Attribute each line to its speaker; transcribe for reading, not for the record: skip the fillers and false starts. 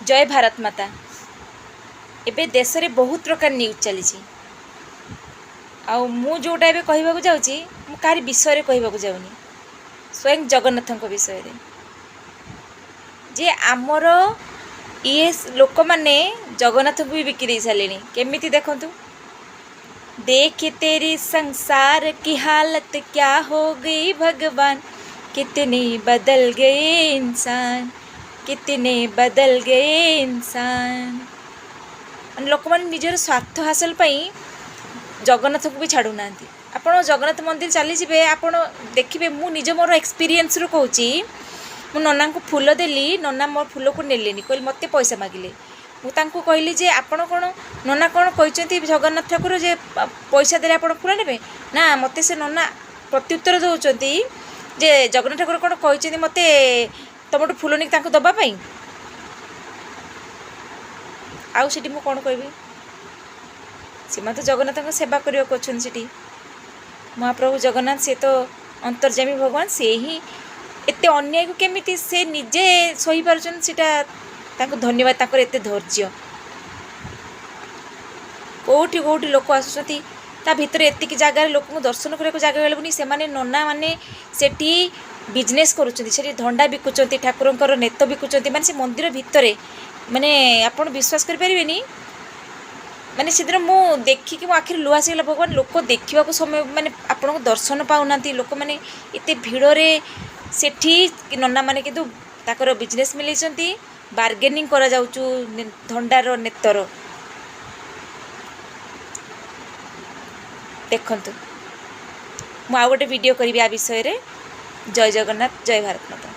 Speaker 1: जय भारत माता। एबे देश रे बहुत प्रकार न्यूज चली मु जोटा एबे कहबाकू जाउची मु कारी विषय रे कहबाकू जाउनी स्वयं जगन्नाथଙ୍କ विषय रे जे आमर ये लोक माने जगन्नाथ को भी बिकी दे सालेनी केमिति देखंतु। देख तेरी संसार की हालत क्या हो गई भगवान, कितने बदल गए इंसान, कितने बदल गए इंसान। लोक मैंने निजर स्वार्थ हासिल पाई जगन्नाथ को भी छाड़ू ना। आपण जगन्नाथ मंदिर चली जाए आपण देखिए मु निज मोर एक्सपीरियंस रू कहूँ मु नना को फूल देली नना मोर फूल को नेलेनी कहली मत पैसा मागिले मुझे कहली जे आपण कौन नना कौन कहते जगन्नाथ ठाकुर जे पैसा देले आपण फूल नेबे ना मत से नना प्रत्युत्तर दौरान जे जगन्नाथ ठाकुर कौन कहते मत तुम फूल नहीं दवापाई आउ सीटी मु कौन कहबी सीमा तो जगन्नाथ सेवा करने महाप्रभु जगन्नाथ से तो अंतर्जामी भगवान से ही एते अन्याय को केमिति से निजे सही पारुछन सीटा ताको धन्यवाद ताकर एते धैर्य कोठी कोठी लोक आसुछंती ता भितर एतिक जगार लोक को दर्शन करने जगह मिलबुनी से माने नना माने सेठी बिजनेस करूछंती सेठी धंडा बिकुछंती ठाकुरंकर नेत बिकुछंती माने से मंदिर भितरे माने आपण विश्वास कर परिबेनी माने सेदिन मु देखिकी मो आखिर लुह आसीगला भगवान लोक देखा समय माने आपण को दर्शन पाऊना लोक माने एते भिड़े सेठी नना माने किंतु ताकर बिजनेस मिलैछंती बार्गेनिंग करा जाउचु धंडार नेतर देखंतु। मु आ गोटे वीडियो करी आ विषय रे। जय जगन्नाथ, जय भारत माता।